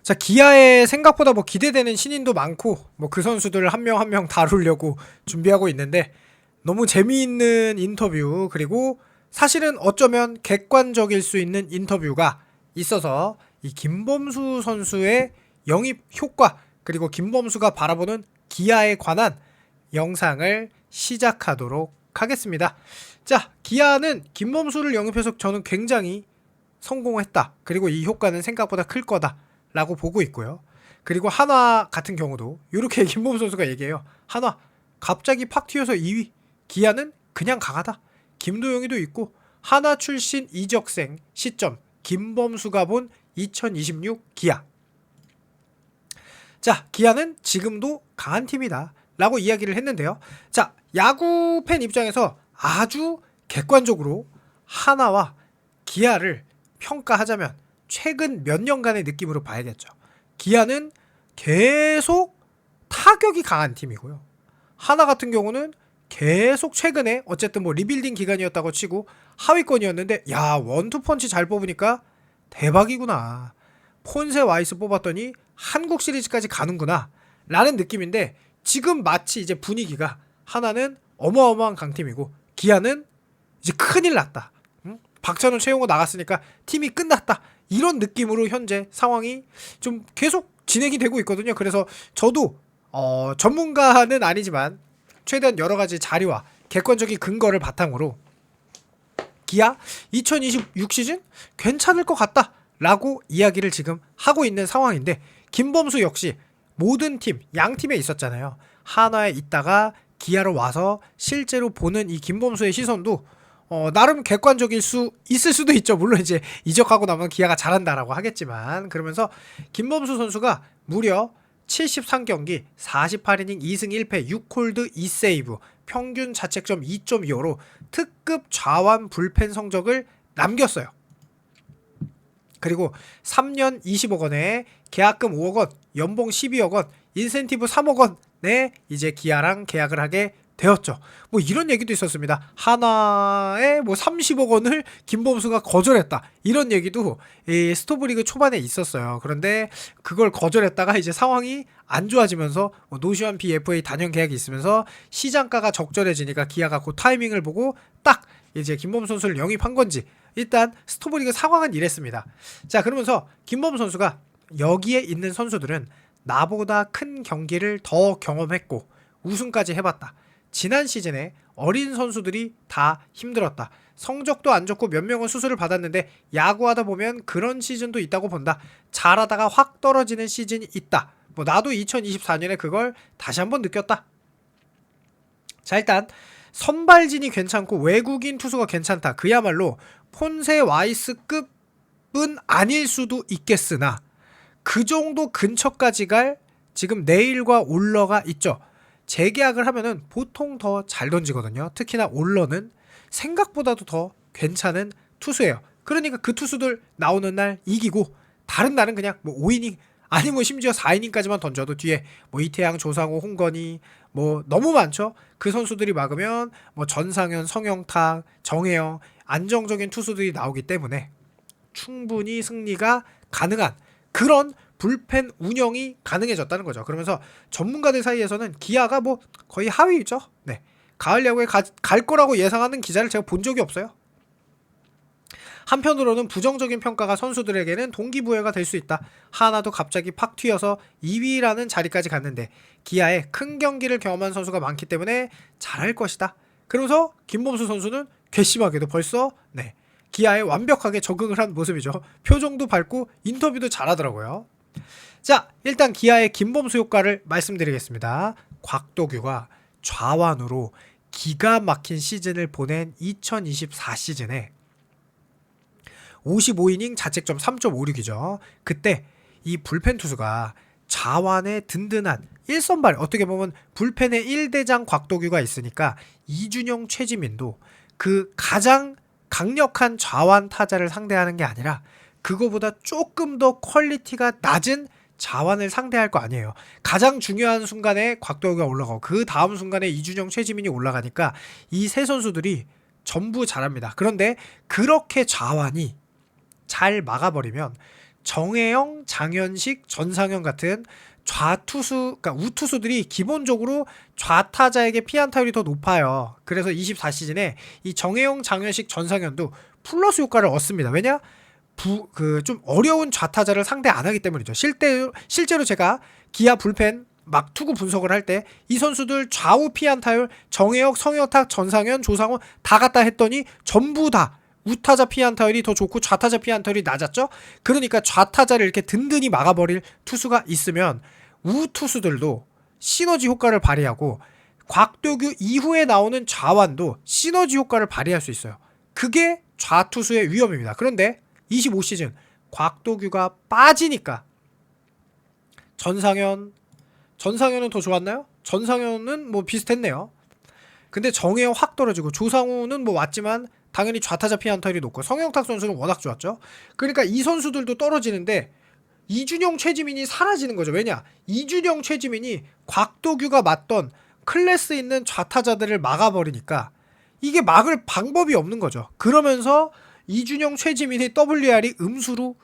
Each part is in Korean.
자, 기아에 생각보다 뭐 기대되는 신인도 많고 뭐 그 선수들 한 명 한 명 다루려고 준비하고 있는데 너무 재미있는 인터뷰 그리고 사실은 어쩌면 객관적일 수 있는 인터뷰가 있어서 이 김범수 선수의 영입 효과 그리고 김범수가 바라보는 기아에 관한 영상을 시작하도록 하겠습니다. 자, 기아는 김범수를 영입해서 저는 굉장히 성공했다. 그리고 이 효과는 생각보다 클 거다. 라고 보고 있고요. 그리고 한화 같은 경우도 이렇게 김범수 선수가 얘기해요. 한화 갑자기 팍 튀어서 2위. 기아는 그냥 강하다. 김도영이도 있고 한화 출신 이적생 시점 김범수가 본 2026 기아. 자, 기아는 지금도 강한 팀이다. 라고 이야기를 했는데요. 자, 야구 팬 입장에서 아주 객관적으로 한화와 기아를 평가하자면 최근 몇 년간의 느낌으로 봐야겠죠. 기아는 계속 타격이 강한 팀이고요. 하나 같은 경우는 계속 최근에 어쨌든 뭐 리빌딩 기간이었다고 치고 하위권이었는데 야, 원투펀치 잘 뽑으니까 대박이구나. 폰세 와이스 뽑았더니 한국 시리즈까지 가는구나 라는 느낌인데 지금 마치 이제 분위기가 하나는 어마어마한 강팀이고 기아는 이제 큰일 났다. 박찬호 최용호 나갔으니까 팀이 끝났다. 이런 느낌으로 현재 상황이 좀 계속 진행이 되고 있거든요. 그래서 저도 전문가는 아니지만 최대한 여러 가지 자료와 객관적인 근거를 바탕으로 기아 2026 시즌 괜찮을 것 같다 라고 이야기를 지금 하고 있는 상황인데 김범수 역시 모든 팀, 양팀에 있었잖아요. 한화에 있다가 기아로 와서 실제로 보는 이 김범수의 시선도 나름 객관적일 수 있을 수도 있죠. 물론 이제 이적하고 나면 기아가 잘한다라고 하겠지만 그러면서 김범수 선수가 무려 73경기 48이닝 2승 1패 6홀드 2세이브 평균 자책점 2.25로 특급 좌완 불펜 성적을 남겼어요. 그리고 3년 20억 원에 계약금 5억 원, 연봉 12억 원, 인센티브 3억 원에 이제 기아랑 계약을 하게 되었죠. 뭐 이런 얘기도 있었습니다. 하나에 뭐 30억 원을 김범수가 거절했다. 이런 얘기도 이 스토브리그 초반에 있었어요. 그런데 그걸 거절했다가 이제 상황이 안 좋아지면서 노시환 BFA 단연 계약이 있으면서 시장가가 적절해지니까 기아가 그 타이밍을 보고 딱 이제 김범수 선수를 영입한 건지 일단 스토브리그 상황은 이랬습니다. 자, 그러면서 김범수 선수가 여기에 있는 선수들은 나보다 큰 경기를 더 경험했고 우승까지 해봤다. 지난 시즌에 어린 선수들이 다 힘들었다. 성적도 안 좋고 몇 명은 수술을 받았는데 야구하다 보면 그런 시즌도 있다고 본다. 잘하다가 확 떨어지는 시즌이 있다. 뭐 나도 2024년에 그걸 다시 한번 느꼈다. 자, 일단 선발진이 괜찮고 외국인 투수가 괜찮다. 그야말로 폰세 와이스급은 아닐 수도 있겠으나 그 정도 근처까지 갈 지금 네일과 올러가 있죠. 재계약을 하면은 보통 더 잘 던지거든요. 특히나 올러는 생각보다도 더 괜찮은 투수예요. 그러니까 그 투수들 나오는 날 이기고 다른 날은 그냥 뭐 5이닝 아니 뭐 심지어 4이닝까지만 던져도 뒤에 뭐 이태양, 조상우, 홍건희 뭐 너무 많죠. 그 선수들이 막으면 뭐 전상현, 성영탁, 정혜영 안정적인 투수들이 나오기 때문에 충분히 승리가 가능한 그런 불펜 운영이 가능해졌다는 거죠. 그러면서 전문가들 사이에서는 기아가 뭐 거의 하위죠. 네. 가을 야구에 갈 거라고 예상하는 기자를 제가 본 적이 없어요. 한편으로는 부정적인 평가가 선수들에게는 동기부여가 될 수 있다. 하나도 갑자기 팍 튀어서 2위라는 자리까지 갔는데 기아에 큰 경기를 경험한 선수가 많기 때문에 잘할 것이다. 그러면서 김범수 선수는 괘씸하게도 벌써 기아에 완벽하게 적응을 한 모습이죠. 표정도 밝고 인터뷰도 잘하더라고요. 자, 일단 기아의 김범수 효과를 말씀드리겠습니다. 곽도규가 좌완으로 기가 막힌 시즌을 보낸 2024 시즌에 55이닝 자책점 3.56이죠. 그때 이 불펜 투수가 좌완의 든든한 1선발 어떻게 보면 불펜의 1대장 곽도규가 있으니까 이준영, 최지민도 그 가장 강력한 좌완 타자를 상대하는 게 아니라 그거보다 조금 더 퀄리티가 낮은 좌완을 상대할 거 아니에요. 가장 중요한 순간에 곽도규가 올라가고 그 다음 순간에 이준영, 최지민이 올라가니까 이 세 선수들이 전부 잘합니다. 그런데 그렇게 좌완이 잘 막아버리면 정혜영, 장현식, 전상현 같은 좌투수, 그러니까 우투수들이 기본적으로 좌타자에게 피안타율이 더 높아요. 그래서 24시즌에 이 정혜영, 장현식, 전상현도 플러스 효과를 얻습니다. 왜냐? 좀 어려운 좌타자를 상대 안 하기 때문이죠. 실제로 제가 기아 불펜 막 투구 분석을 할 때 이 선수들 좌우 피안타율 정혜영, 성현탁, 전상현, 조상우 다 갖다 했더니 전부 다 우타자 피안타율이 더 좋고 좌타자 피안타율이 낮았죠. 그러니까 좌타자를 이렇게 든든히 막아버릴 투수가 있으면 우투수들도 시너지 효과를 발휘하고 곽도규 이후에 나오는 좌완도 시너지 효과를 발휘할 수 있어요. 그게 좌투수의 위험입니다. 그런데 25시즌 곽도규가 빠지니까 전상현은 더 좋았나요? 전상현은 뭐 비슷했네요. 근데 정혜영 확 떨어지고 조상우는 뭐 왔지만 당연히 좌타자 피안타율이 높고 성영탁 선수는 워낙 좋았죠. 그러니까 이 선수들도 떨어지는데 이준영, 최지민이 사라지는 거죠. 왜냐? 이준영, 최지민이 곽도규가 맞던 클래스 있는 좌타자들을 막아버리니까 이게 막을 방법이 없는 거죠. 그러면서 이준영, 최지민의 WR이 음수로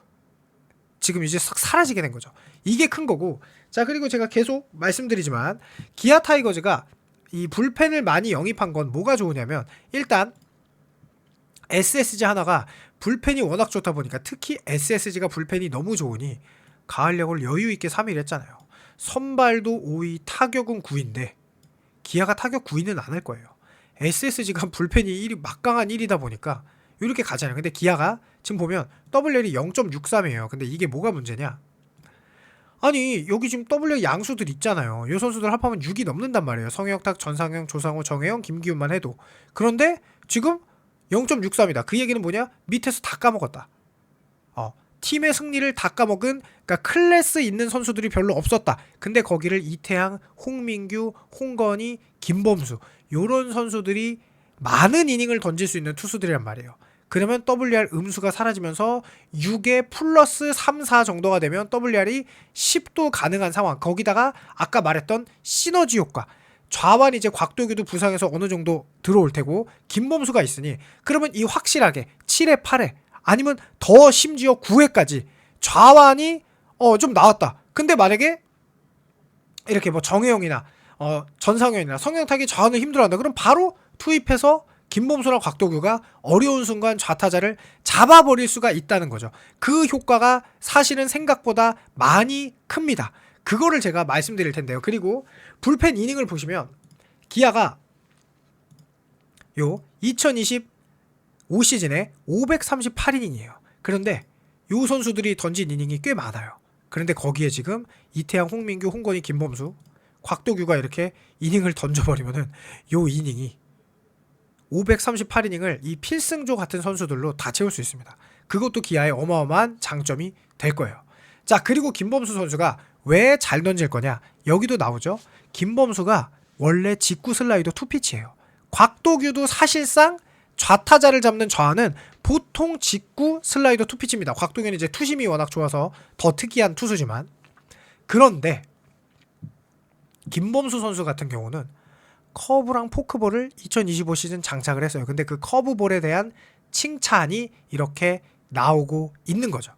지금 이제 싹 사라지게 된 거죠. 이게 큰 거고. 자, 그리고 제가 계속 말씀드리지만 기아 타이거즈가 이 불펜을 많이 영입한 건 뭐가 좋으냐면 일단 SSG 하나가 불펜이 워낙 좋다 보니까 특히 SSG가 불펜이 너무 좋으니 가을야구를 여유있게 3위를 했잖아요. 선발도 5위, 타격은 9위인데 기아가 타격 9위는 안 할 거예요. SSG가 불펜이 1위, 막강한 1위다 보니까 이렇게 가잖아요. 근데 기아가 지금 보면 WL이 0.63이에요. 근데 이게 뭐가 문제냐? 아니 여기 지금 W 양수들 있잖아요. 이 선수들 합하면 6이 넘는단 말이에요. 성혁탁, 전상영, 조상우, 정혜영, 김기훈만 해도. 그런데 지금 0.63이다. 그 얘기는 뭐냐? 밑에서 다 까먹었다. 팀의 승리를 다 까먹은, 그러니까 클래스 있는 선수들이 별로 없었다. 근데 거기를 이태양, 홍민규, 홍건희, 김범수 요런 선수들이 많은 이닝을 던질 수 있는 투수들이란 말이에요. 그러면 WR 음수가 사라지면서 6에 플러스 3, 4 정도가 되면 WR이 10도 가능한 상황. 거기다가 아까 말했던 시너지 효과. 좌완 이제 곽도규도 부상해서 어느 정도 들어올 테고 김범수가 있으니 그러면 이 확실하게 7회, 8회 아니면 더 심지어 9회까지 좌완이 좀 나왔다. 근데 만약에 이렇게 뭐 정혜영이나 전상현이나 성영탁이 좌완을 힘들어한다. 그럼 바로 투입해서 김범수나 곽도규가 어려운 순간 좌타자를 잡아버릴 수가 있다는 거죠. 그 효과가 사실은 생각보다 많이 큽니다. 그거를 제가 말씀드릴 텐데요. 그리고 불펜 이닝을 보시면 기아가 요 2025 시즌에 538이닝이에요. 그런데 요 선수들이 던진 이닝이 꽤 많아요. 그런데 거기에 지금 이태양, 홍민규, 홍건희, 김범수, 곽도규가 이렇게 이닝을 던져버리면은 요 이닝이 538이닝을 이 필승조 같은 선수들로 다 채울 수 있습니다. 그것도 기아의 어마어마한 장점이 될 거예요. 자, 그리고 김범수 선수가 왜 잘 던질 거냐? 여기도 나오죠. 김범수가 원래 직구 슬라이더 투피치예요. 곽도규도 사실상 좌타자를 잡는 좌는 보통 직구 슬라이더 투피치입니다. 곽도규는 이제 투심이 워낙 좋아서 더 특이한 투수지만, 그런데 김범수 선수 같은 경우는 커브랑 포크볼을 2025 시즌 장착을 했어요. 근데 그 커브볼에 대한 칭찬이 이렇게 나오고 있는 거죠.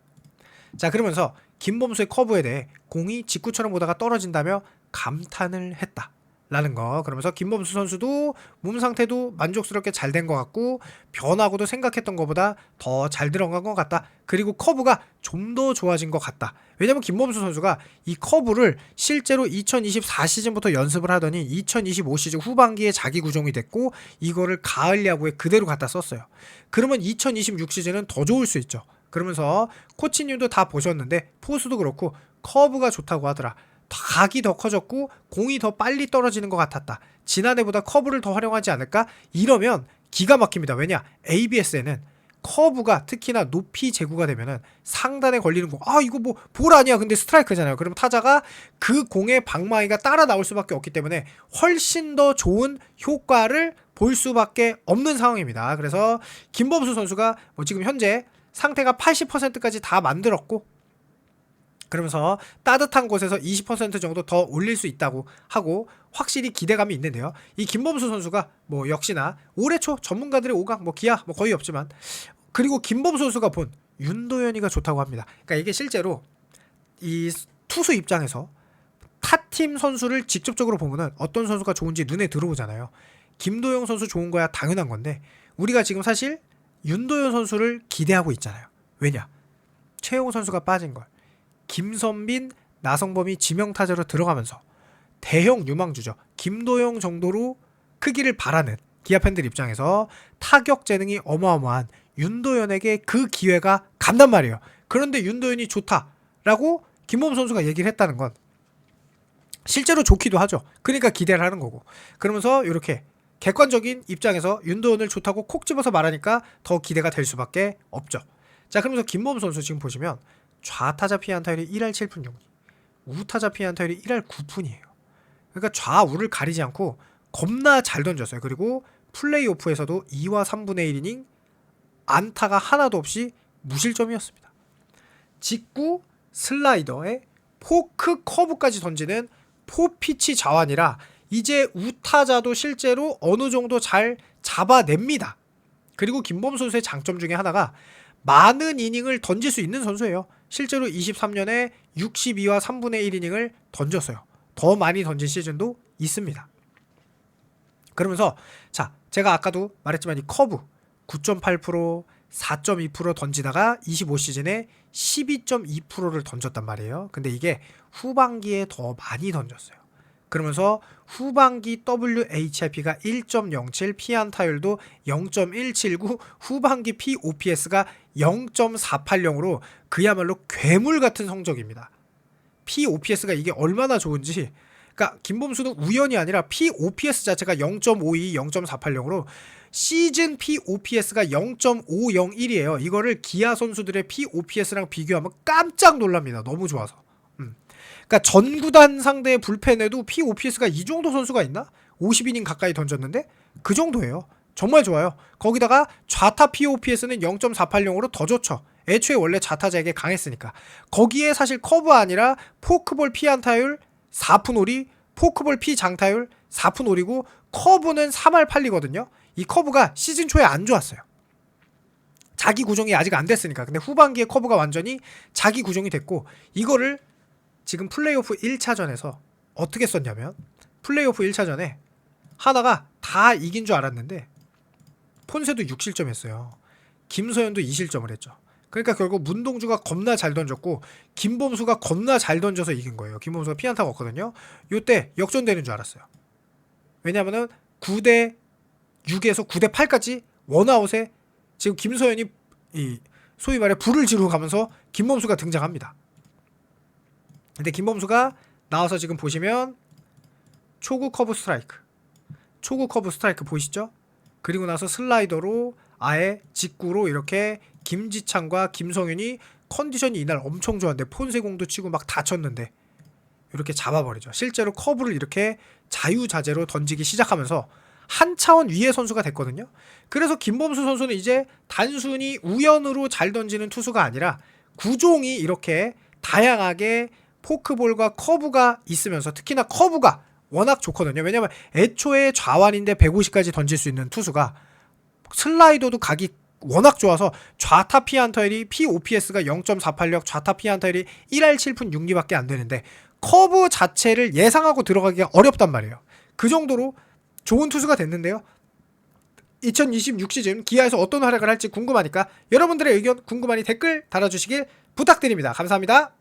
자, 그러면서 김범수의 커브에 대해 공이 직구처럼 보다가 떨어진다며 감탄을 했다 라는 거. 그러면서 김범수 선수도 몸 상태도 만족스럽게 잘 된 것 같고 변화구도 생각했던 것보다 더 잘 들어간 것 같다. 그리고 커브가 좀 더 좋아진 것 같다. 왜냐면 김범수 선수가 이 커브를 실제로 2024 시즌부터 연습을 하더니 2025 시즌 후반기에 자기 구종이 됐고 이거를 가을 야구에 그대로 갖다 썼어요. 그러면 2026 시즌은 더 좋을 수 있죠. 그러면서 코치님도 다 보셨는데 포수도 그렇고 커브가 좋다고 하더라. 각이 더 커졌고 공이 더 빨리 떨어지는 것 같았다. 지난해보다 커브를 더 활용하지 않을까? 이러면 기가 막힙니다. 왜냐? ABS에는 커브가 특히나 높이 제구가 되면은 상단에 걸리는 공, 이거 뭐 볼 아니야. 근데 스트라이크잖아요. 그럼 타자가 그 공의 방망이가 따라 나올 수밖에 없기 때문에 훨씬 더 좋은 효과를 볼 수밖에 없는 상황입니다. 그래서 김범수 선수가 뭐 지금 현재 상태가 80%까지 다 만들었고, 그러면서 따뜻한 곳에서 20% 정도 더 올릴 수 있다고 하고 확실히 기대감이 있는데요. 이 김범수 선수가 뭐 역시나 올해 초 전문가들의 오강, 뭐 기아 뭐 거의 없지만, 그리고 김범수 선수가 본 윤도현이가 좋다고 합니다. 그러니까 이게 실제로 이 투수 입장에서 타팀 선수를 직접적으로 보면은 어떤 선수가 좋은지 눈에 들어오잖아요. 김도영 선수 좋은 거야 당연한 건데 우리가 지금 사실 윤도현 선수를 기대하고 있잖아요. 왜냐? 최용우 선수가 빠진 걸 김선빈, 나성범이 지명타자로 들어가면서 대형 유망주죠. 김도영 정도로 크기를 바라는 기아 팬들 입장에서 타격 재능이 어마어마한 윤도현에게 그 기회가 간단 말이에요. 그런데 윤도현이 좋다라고 김범 선수가 얘기를 했다는 건 실제로 좋기도 하죠. 그러니까 기대를 하는 거고. 그러면서 이렇게 객관적인 입장에서 윤도현을 좋다고 콕 집어서 말하니까 더 기대가 될 수밖에 없죠. 자, 그러면서 김범 선수 지금 보시면 좌타자 피해 안타율이 1할 7푼 6리, 우타자 피해 안타율이 1할 9푼이에요. 그러니까 좌우를 가리지 않고 겁나 잘 던졌어요. 그리고 플레이오프에서도 2와 3분의 1이닝 안타가 하나도 없이 무실점이었습니다. 직구, 슬라이더에 포크, 커브까지 던지는 포피치 자완이라 이제 우타자도 실제로 어느 정도 잘 잡아냅니다. 그리고 김범 선수의 장점 중에 하나가 많은 이닝을 던질 수 있는 선수예요. 실제로 23년에 62와 3분의 1이닝을 던졌어요. 더 많이 던진 시즌도 있습니다. 그러면서 자, 제가 아까도 말했지만 이 커브 9.8%, 4.2% 던지다가 25시즌에 12.2%를 던졌단 말이에요. 근데 이게 후반기에 더 많이 던졌어요. 그러면서 후반기 WHIP가 1.07, 피안타율도 0.179, 후반기 POPS가 0.480으로 그야말로 괴물 같은 성적입니다. POPS가 이게 얼마나 좋은지, 그러니까 김범수는 우연이 아니라 POPS 자체가 0.52, 0.480으로 시즌 POPS가 0.501이에요. 이거를 기아 선수들의 POPS랑 비교하면 깜짝 놀랍니다. 너무 좋아서. 그러니까 전 구단 상대의 불펜에도 POPS가 이 정도 선수가 있나? 50이닝 가까이 던졌는데 그 정도예요. 정말 좋아요. 거기다가 좌타 POPS는 0.480으로 더 좋죠. 애초에 원래 좌타자에게 강했으니까. 거기에 사실 커브 아니라 포크볼 피안타율 4푼 5리, 포크볼 피 장타율 4푼 5리고 커브는 3할 8리거든요. 이 커브가 시즌 초에 안 좋았어요. 자기 구종이 아직 안 됐으니까. 근데 후반기에 커브가 완전히 자기 구종이 됐고, 이거를 지금 플레이오프 1차전에서 어떻게 썼냐면, 플레이오프 1차전에 하나가 다 이긴 줄 알았는데 폰세도 6실점 했어요. 김소연도 2실점을 했죠. 그러니까 결국 문동주가 겁나 잘 던졌고 김범수가 겁나 잘 던져서 이긴 거예요. 김범수가 피안타가 없거든요. 요때 역전되는 줄 알았어요. 왜냐면은 9대 6에서 9대 8까지 원아웃에 지금 김소연이 이 소위 말해 불을 지르고 가면서 김범수가 등장합니다. 근데 김범수가 나와서 지금 보시면 초구 커브 스트라이크 보이시죠? 그리고 나서 슬라이더로 아예 직구로 이렇게 김지창과 김성윤이 컨디션이 이날 엄청 좋았는데 폰세공도 치고 막 다쳤는데 이렇게 잡아버리죠. 실제로 커브를 이렇게 자유자재로 던지기 시작하면서 한 차원 위의 선수가 됐거든요. 그래서 김범수 선수는 이제 단순히 우연으로 잘 던지는 투수가 아니라 구종이 이렇게 다양하게 포크볼과 커브가 있으면서 특히나 커브가 워낙 좋거든요. 왜냐면 애초에 좌완인데 150까지 던질 수 있는 투수가 슬라이더도 각이 워낙 좋아서 좌타 피안타율이 POPS가 0.486, 좌타 피안타율이 1할 7푼 6리밖에 안 되는데 커브 자체를 예상하고 들어가기가 어렵단 말이에요. 그 정도로 좋은 투수가 됐는데요. 2026 시즌 기아에서 어떤 활약을 할지 궁금하니까 여러분들의 의견 궁금하니 댓글 달아주시길 부탁드립니다. 감사합니다.